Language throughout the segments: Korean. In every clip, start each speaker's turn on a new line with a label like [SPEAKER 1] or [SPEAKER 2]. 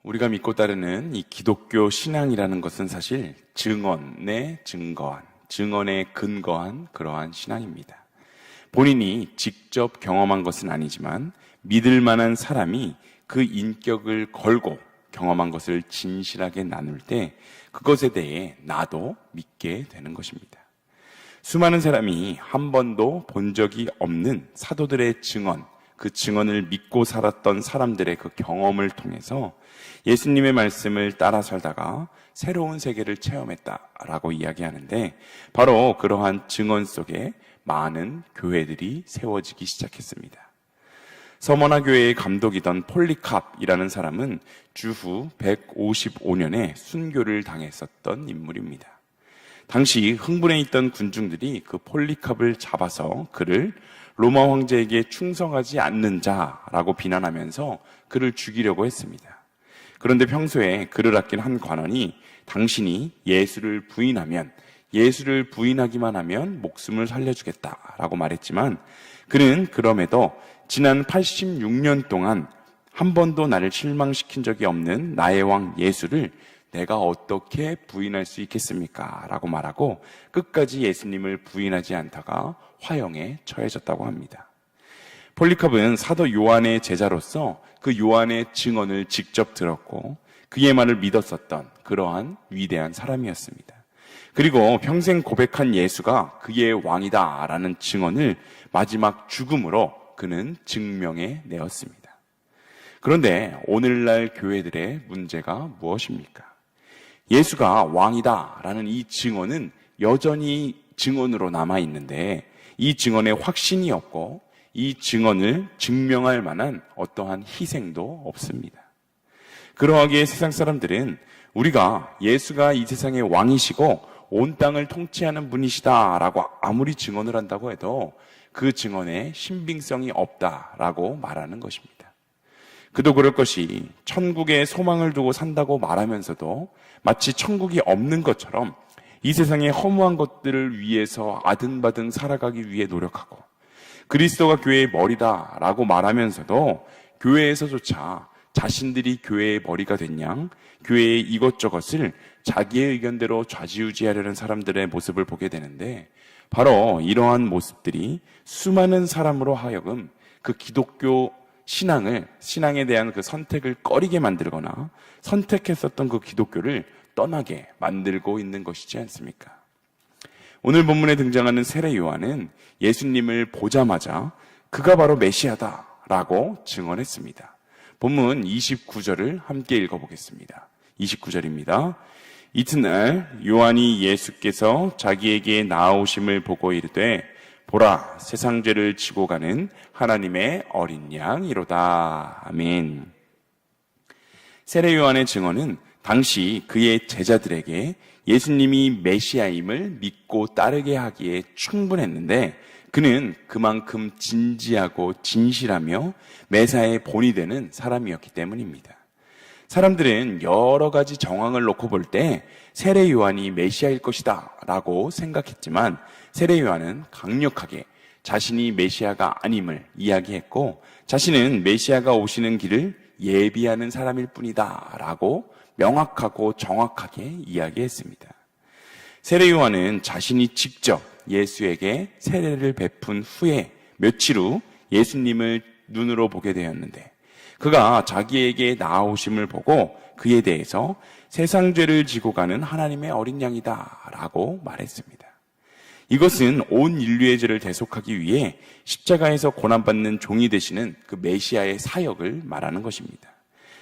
[SPEAKER 1] 우리가 믿고 따르는 이 기독교 신앙이라는 것은 사실 증언에 근거한 그러한 신앙입니다. 본인이 직접 경험한 것은 아니지만 믿을 만한 사람이 그 인격을 걸고 경험한 것을 진실하게 나눌 때 그것에 대해 나도 믿게 되는 것입니다. 수많은 사람이 한 번도 본 적이 없는 사도들의 증언, 그 증언을 믿고 살았던 사람들의 그 경험을 통해서 예수님의 말씀을 따라 살다가 새로운 세계를 체험했다라고 이야기하는데, 바로 그러한 증언 속에 많은 교회들이 세워지기 시작했습니다. 서머나 교회의 감독이던 폴리캅이라는 사람은 주후 155년에 순교를 당했었던 인물입니다. 당시 흥분해 있던 군중들이 그 폴리캅을 잡아서 그를 로마 황제에게 충성하지 않는 자라고 비난하면서 그를 죽이려고 했습니다. 그런데 평소에 그를 아낀 한 관원이 당신이 예수를 부인하기만 하면 목숨을 살려주겠다라고 말했지만, 그는 그럼에도 지난 86년 동안 한 번도 나를 실망시킨 적이 없는 나의 왕 예수를 내가 어떻게 부인할 수 있겠습니까? 라고 말하고 끝까지 예수님을 부인하지 않다가 화형에 처해졌다고 합니다. 폴리캅은 사도 요한의 제자로서 그 요한의 증언을 직접 들었고 그의 말을 믿었었던 그러한 위대한 사람이었습니다. 그리고 평생 고백한 예수가 그의 왕이다라는 증언을 마지막 죽음으로 그는 증명해 내었습니다. 그런데 오늘날 교회들의 문제가 무엇입니까? 예수가 왕이다라는 이 증언은 여전히 증언으로 남아있는데 이 증언에 확신이 없고 이 증언을 증명할 만한 어떠한 희생도 없습니다. 그러하기에 세상 사람들은 우리가 예수가 이 세상의 왕이시고 온 땅을 통치하는 분이시다라고 아무리 증언을 한다고 해도 그 증언에 신빙성이 없다라고 말하는 것입니다. 그도 그럴 것이 천국에 소망을 두고 산다고 말하면서도 마치 천국이 없는 것처럼 이 세상의 허무한 것들을 위해서 아등바등 살아가기 위해 노력하고 그리스도가 교회의 머리다라고 말하면서도 교회에서조차 자신들이 교회의 머리가 된 양 교회의 이것저것을 자기의 의견대로 좌지우지하려는 사람들의 모습을 보게 되는데, 바로 이러한 모습들이 수많은 사람으로 하여금 그 기독교 신앙에 대한 그 선택을 꺼리게 만들거나 선택했었던 그 기독교를 떠나게 만들고 있는 것이지 않습니까? 오늘 본문에 등장하는 세례 요한은 예수님을 보자마자 그가 바로 메시아다라고 증언했습니다. 본문 29절을 함께 읽어보겠습니다. 29절입니다. 이튿날 요한이 예수께서 자기에게 나아오심을 보고 이르되 보라, 세상 죄를 지고 가는 하나님의 어린 양이로다. 아멘. 세례 요한의 증언은 당시 그의 제자들에게 예수님이 메시아임을 믿고 따르게 하기에 충분했는데, 그는 그만큼 진지하고 진실하며 메사의 본이 되는 사람이었기 때문입니다. 사람들은 여러 가지 정황을 놓고 볼 때 세례 요한이 메시아일 것이다 라고 생각했지만, 세례 요한은 강력하게 자신이 메시아가 아님을 이야기했고, 자신은 메시아가 오시는 길을 예비하는 사람일 뿐이다 라고 명확하고 정확하게 이야기했습니다. 세례 요한은 자신이 직접 예수에게 세례를 베푼 후에 며칠 후 예수님을 눈으로 보게 되었는데, 그가 자기에게 나아오심을 보고 그에 대해서 세상 죄를 지고 가는 하나님의 어린 양이다 라고 말했습니다. 이것은 온 인류의 죄를 대속하기 위해 십자가에서 고난받는 종이 되시는 그 메시아의 사역을 말하는 것입니다.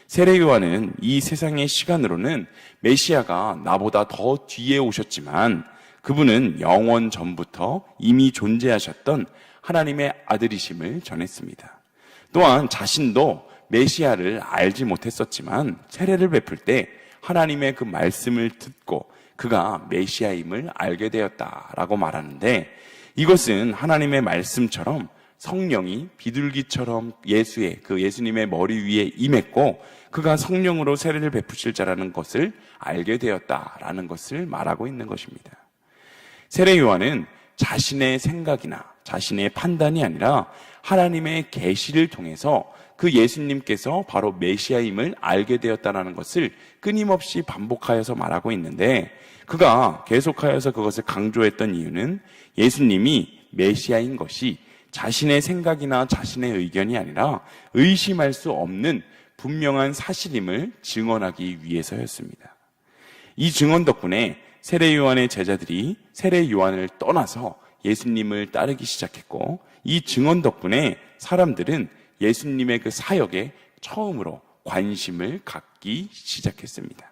[SPEAKER 1] 세례 요한은 이 세상의 시간으로는 메시아가 나보다 더 뒤에 오셨지만 그분은 영원 전부터 이미 존재하셨던 하나님의 아들이심을 전했습니다. 또한 자신도 메시아를 알지 못했었지만 세례를 베풀 때 하나님의 그 말씀을 듣고 그가 메시아임을 알게 되었다라고 말하는데, 이것은 하나님의 말씀처럼 성령이 비둘기처럼 예수님의 머리 위에 임했고 그가 성령으로 세례를 베푸실 자라는 것을 알게 되었다라는 것을 말하고 있는 것입니다. 세례 요한은 자신의 생각이나 자신의 판단이 아니라 하나님의 계시를 통해서 그 예수님께서 바로 메시아임을 알게 되었다는 것을 끊임없이 반복하여서 말하고 있는데, 그가 계속하여서 그것을 강조했던 이유는 예수님이 메시아인 것이 자신의 생각이나 자신의 의견이 아니라 의심할 수 없는 분명한 사실임을 증언하기 위해서였습니다. 이 증언 덕분에 세례 요한의 제자들이 세례 요한을 떠나서 예수님을 따르기 시작했고, 이 증언 덕분에 사람들은 예수님의 그 사역에 처음으로 관심을 갖기 시작했습니다.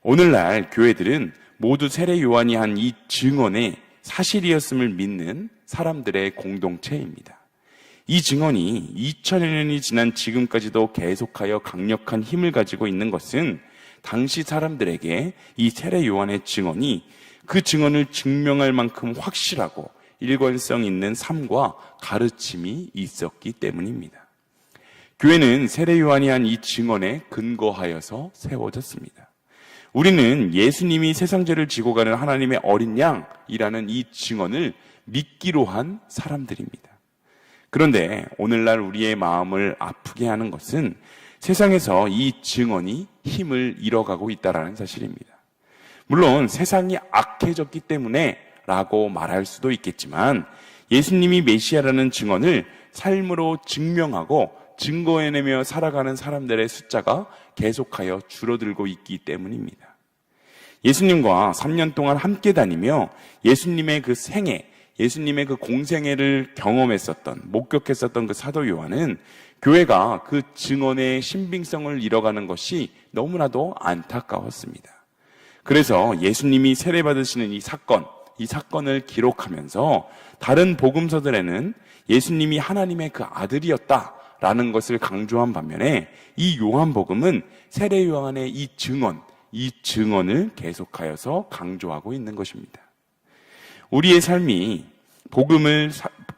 [SPEAKER 1] 오늘날 교회들은 모두 세례 요한이 한 이 증언의 사실이었음을 믿는 사람들의 공동체입니다. 이 증언이 2000여 년이 지난 지금까지도 계속하여 강력한 힘을 가지고 있는 것은 당시 사람들에게 이 세례 요한의 증언이 그 증언을 증명할 만큼 확실하고 일관성 있는 삶과 가르침이 있었기 때문입니다. 교회는 세례 요한이 한 이 증언에 근거하여서 세워졌습니다. 우리는 예수님이 세상 죄를 지고 가는 하나님의 어린 양이라는 이 증언을 믿기로 한 사람들입니다. 그런데 오늘날 우리의 마음을 아프게 하는 것은 세상에서 이 증언이 힘을 잃어가고 있다는 사실입니다. 물론 세상이 악해졌기 때문에 라고 말할 수도 있겠지만, 예수님이 메시아라는 증언을 삶으로 증명하고 증거해내며 살아가는 사람들의 숫자가 계속하여 줄어들고 있기 때문입니다. 예수님과 3년 동안 함께 다니며 예수님의 그 생애, 예수님의 그 공생애를 경험했었던, 목격했었던 그 사도 요한은 교회가 그 증언의 신빙성을 잃어가는 것이 너무나도 안타까웠습니다. 그래서 예수님이 세례받으시는 이 사건을 기록하면서 다른 복음서들에는 예수님이 하나님의 그 아들이었다라는 것을 강조한 반면에 이 요한복음은 세례 요한의 이 증언을 계속하여서 강조하고 있는 것입니다. 우리의 삶이 복음을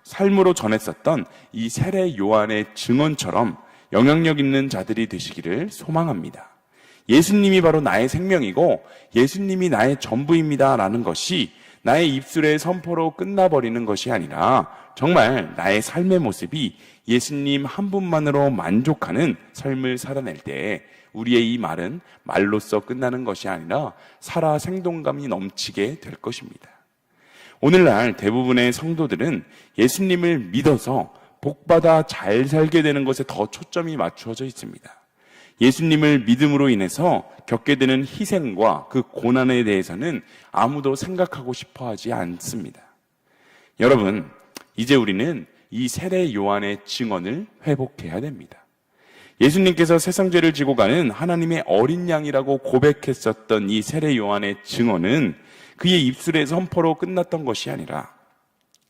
[SPEAKER 1] 삶으로 전했었던 이 세례 요한의 증언처럼 영향력 있는 자들이 되시기를 소망합니다. 예수님이 바로 나의 생명이고 예수님이 나의 전부입니다 라는 것이 나의 입술의 선포로 끝나버리는 것이 아니라 정말 나의 삶의 모습이 예수님 한 분만으로 만족하는 삶을 살아낼 때 우리의 이 말은 말로써 끝나는 것이 아니라 살아 생동감이 넘치게 될 것입니다. 오늘날 대부분의 성도들은 예수님을 믿어서 복받아 잘 살게 되는 것에 더 초점이 맞추어져 있습니다. 예수님을 믿음으로 인해서 겪게 되는 희생과 그 고난에 대해서는 아무도 생각하고 싶어 하지 않습니다. 여러분, 이제 우리는 이 세례 요한의 증언을 회복해야 됩니다. 예수님께서 세상 죄를 지고 가는 하나님의 어린 양이라고 고백했었던 이 세례 요한의 증언은 그의 입술의 선포로 끝났던 것이 아니라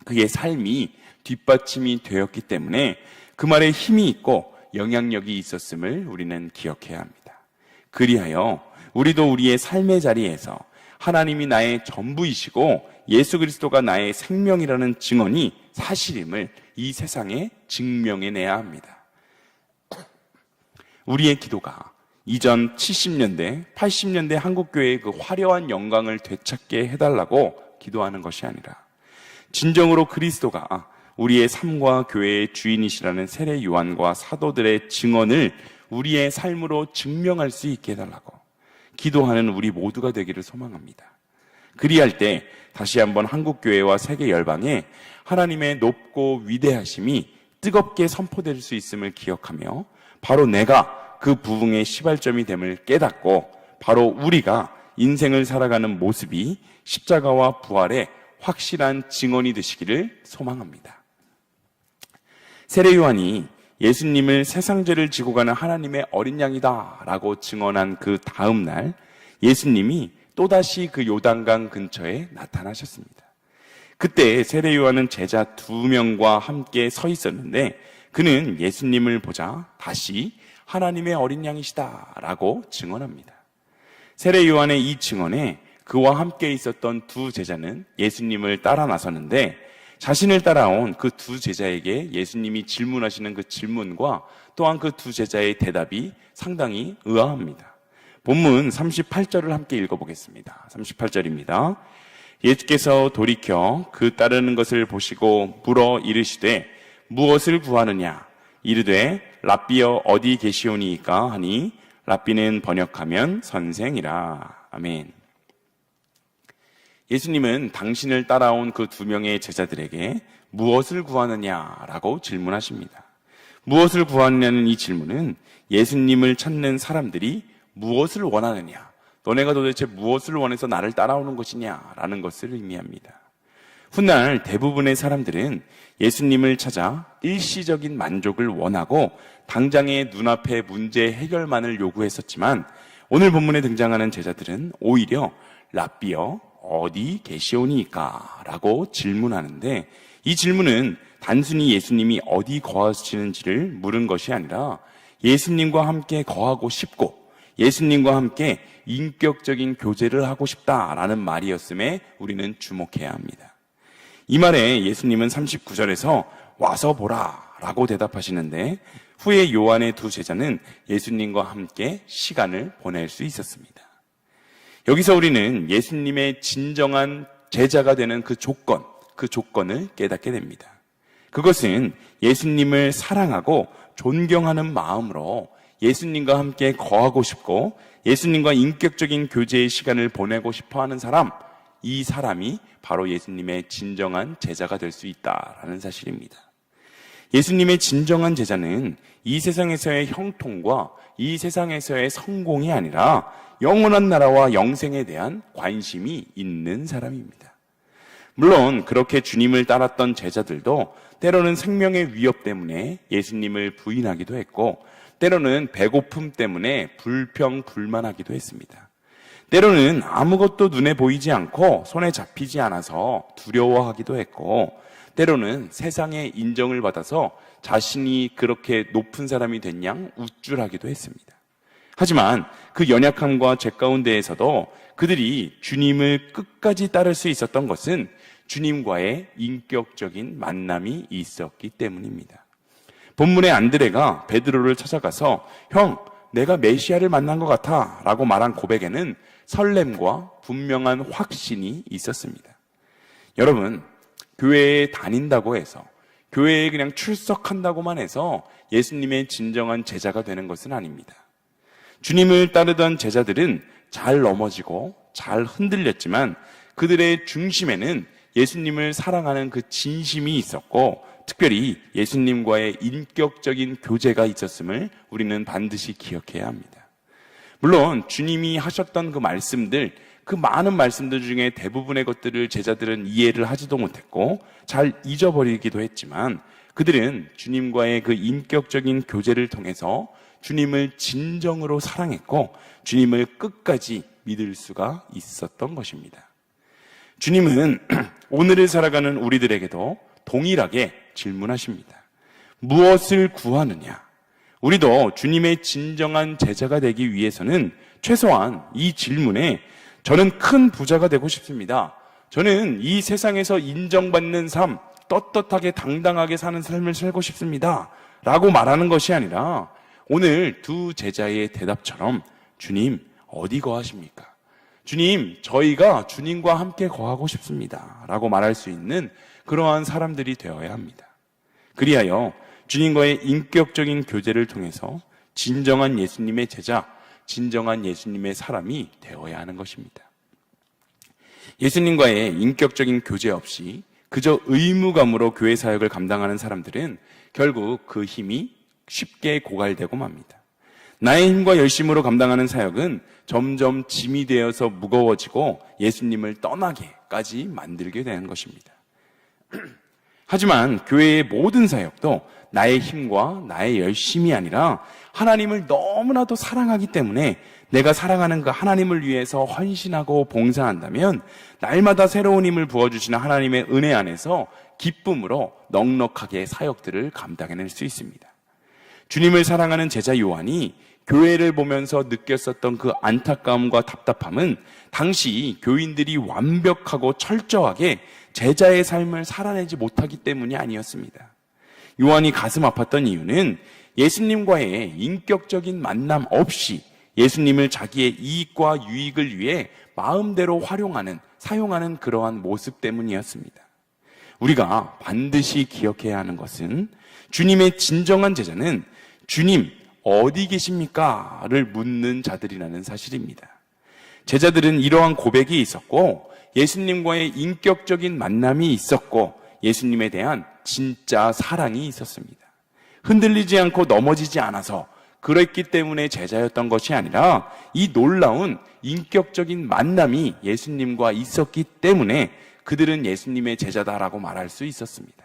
[SPEAKER 1] 그의 삶이 뒷받침이 되었기 때문에 그 말에 힘이 있고 영향력이 있었음을 우리는 기억해야 합니다. 그리하여 우리도 우리의 삶의 자리에서 하나님이 나의 전부이시고 예수 그리스도가 나의 생명이라는 증언이 사실임을 이 세상에 증명해내야 합니다. 우리의 기도가 이전 70년대, 80년대 한국교회의 그 화려한 영광을 되찾게 해달라고 기도하는 것이 아니라 진정으로 그리스도가 우리의 삶과 교회의 주인이시라는 세례 요한과 사도들의 증언을 우리의 삶으로 증명할 수 있게 해달라고 기도하는 우리 모두가 되기를 소망합니다. 그리할 때 다시 한번 한국교회와 세계 열방에 하나님의 높고 위대하심이 뜨겁게 선포될 수 있음을 기억하며 바로 내가 그 부흥의 시발점이 됨을 깨닫고 바로 우리가 인생을 살아가는 모습이 십자가와 부활의 확실한 증언이 되시기를 소망합니다. 세례 요한이 예수님을 세상 죄를 지고 가는 하나님의 어린 양이다 라고 증언한 그 다음 날 예수님이 또다시 그 요단강 근처에 나타나셨습니다. 그때 세례 요한은 제자 2명과 함께 서 있었는데 그는 예수님을 보자 다시 하나님의 어린 양이시다 라고 증언합니다. 세례 요한의 이 증언에 그와 함께 있었던 두 제자는 예수님을 따라 나섰는데 자신을 따라온 그 두 제자에게 예수님이 질문하시는 그 질문과 또한 그 두 제자의 대답이 상당히 의아합니다. 본문 38절을 함께 읽어보겠습니다. 38절입니다. 예수께서 돌이켜 그 따르는 것을 보시고 물어 이르시되 무엇을 구하느냐? 이르되 랍비여 어디 계시오니이까 하니 랍비는 번역하면 선생이라. 아멘. 예수님은 당신을 따라온 그 2명의 제자들에게 무엇을 구하느냐라고 질문하십니다. 무엇을 구하느냐는 이 질문은 예수님을 찾는 사람들이 무엇을 원하느냐, 너네가 도대체 무엇을 원해서 나를 따라오는 것이냐라는 것을 의미합니다. 훗날 대부분의 사람들은 예수님을 찾아 일시적인 만족을 원하고 당장의 눈앞의 문제 해결만을 요구했었지만, 오늘 본문에 등장하는 제자들은 오히려 랍비여 어디 계시오니까? 라고 질문하는데, 이 질문은 단순히 예수님이 어디 거하시는지를 물은 것이 아니라 예수님과 함께 거하고 싶고 예수님과 함께 인격적인 교제를 하고 싶다라는 말이었음에 우리는 주목해야 합니다. 이 말에 예수님은 39절에서 와서 보라 라고 대답하시는데, 후에 요한의 2 제자는 예수님과 함께 시간을 보낼 수 있었습니다. 여기서 우리는 예수님의 진정한 제자가 되는 그 조건을 깨닫게 됩니다. 그것은 예수님을 사랑하고 존경하는 마음으로 예수님과 함께 거하고 싶고 예수님과 인격적인 교제의 시간을 보내고 싶어하는 사람, 이 사람이 바로 예수님의 진정한 제자가 될 수 있다라는 사실입니다. 예수님의 진정한 제자는 이 세상에서의 형통과 이 세상에서의 성공이 아니라 영원한 나라와 영생에 대한 관심이 있는 사람입니다. 물론 그렇게 주님을 따랐던 제자들도 때로는 생명의 위협 때문에 예수님을 부인하기도 했고, 때로는 배고픔 때문에 불평불만하기도 했습니다. 때로는 아무것도 눈에 보이지 않고 손에 잡히지 않아서 두려워하기도 했고, 때로는 세상의 인정을 받아서 자신이 그렇게 높은 사람이 된 양 우쭐하기도 했습니다. 하지만 그 연약함과 죄 가운데에서도 그들이 주님을 끝까지 따를 수 있었던 것은 주님과의 인격적인 만남이 있었기 때문입니다. 본문의 안드레가 베드로를 찾아가서 형, 내가 메시아를 만난 것 같아 라고 말한 고백에는 설렘과 분명한 확신이 있었습니다. 여러분, 교회에 다닌다고 해서, 교회에 그냥 출석한다고만 해서 예수님의 진정한 제자가 되는 것은 아닙니다. 주님을 따르던 제자들은 잘 넘어지고 잘 흔들렸지만 그들의 중심에는 예수님을 사랑하는 그 진심이 있었고, 특별히 예수님과의 인격적인 교제가 있었음을 우리는 반드시 기억해야 합니다. 물론 주님이 하셨던 그 말씀들, 그 많은 말씀들 중에 대부분의 것들을 제자들은 이해를 하지도 못했고 잘 잊어버리기도 했지만, 그들은 주님과의 그 인격적인 교제를 통해서 주님을 진정으로 사랑했고 주님을 끝까지 믿을 수가 있었던 것입니다. 주님은 오늘을 살아가는 우리들에게도 동일하게 질문하십니다. 무엇을 구하느냐? 우리도 주님의 진정한 제자가 되기 위해서는 최소한 이 질문에 저는 큰 부자가 되고 싶습니다. 저는 이 세상에서 인정받는 삶, 떳떳하게 당당하게 사는 삶을 살고 싶습니다. 라고 말하는 것이 아니라 오늘 2 제자의 대답처럼 주님, 어디 거하십니까? 주님, 저희가 주님과 함께 거하고 싶습니다. 라고 말할 수 있는 그러한 사람들이 되어야 합니다. 그리하여 주님과의 인격적인 교제를 통해서 진정한 예수님의 제자, 진정한 예수님의 사람이 되어야 하는 것입니다. 예수님과의 인격적인 교제 없이 그저 의무감으로 교회 사역을 감당하는 사람들은 결국 그 힘이 쉽게 고갈되고 맙니다. 나의 힘과 열심으로 감당하는 사역은 점점 짐이 되어서 무거워지고 예수님을 떠나게까지 만들게 되는 것입니다. 하지만 교회의 모든 사역도 나의 힘과 나의 열심이 아니라 하나님을 너무나도 사랑하기 때문에 내가 사랑하는 그 하나님을 위해서 헌신하고 봉사한다면 날마다 새로운 힘을 부어주시는 하나님의 은혜 안에서 기쁨으로 넉넉하게 사역들을 감당해낼 수 있습니다. 주님을 사랑하는 제자 요한이 교회를 보면서 느꼈었던 그 안타까움과 답답함은 당시 교인들이 완벽하고 철저하게 제자의 삶을 살아내지 못하기 때문이 아니었습니다. 요한이 가슴 아팠던 이유는 예수님과의 인격적인 만남 없이 예수님을 자기의 이익과 유익을 위해 마음대로 사용하는 그러한 모습 때문이었습니다. 우리가 반드시 기억해야 하는 것은 주님의 진정한 제자는 주님, 어디 계십니까? 를 묻는 자들이라는 사실입니다. 제자들은 이러한 고백이 있었고 예수님과의 인격적인 만남이 있었고 예수님에 대한 진짜 사랑이 있었습니다. 흔들리지 않고 넘어지지 않아서 그랬기 때문에 제자였던 것이 아니라 이 놀라운 인격적인 만남이 예수님과 있었기 때문에 그들은 예수님의 제자다라고 말할 수 있었습니다.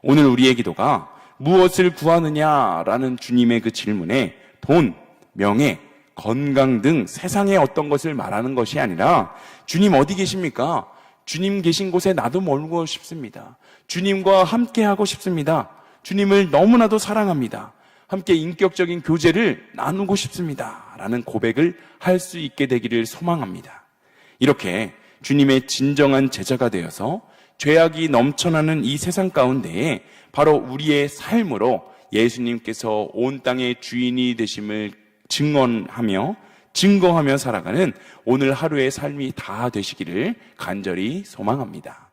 [SPEAKER 1] 오늘 우리의 기도가 무엇을 구하느냐라는 주님의 그 질문에 돈, 명예, 건강 등 세상의 어떤 것을 말하는 것이 아니라 주님 어디 계십니까? 주님 계신 곳에 나도 머물고 싶습니다. 주님과 함께 하고 싶습니다. 주님을 너무나도 사랑합니다. 함께 인격적인 교제를 나누고 싶습니다. 라는 고백을 할 수 있게 되기를 소망합니다. 이렇게 주님의 진정한 제자가 되어서 죄악이 넘쳐나는 이 세상 가운데에 바로 우리의 삶으로 예수님께서 온 땅의 주인이 되심을 증거하며 살아가는 오늘 하루의 삶이 다 되시기를 간절히 소망합니다.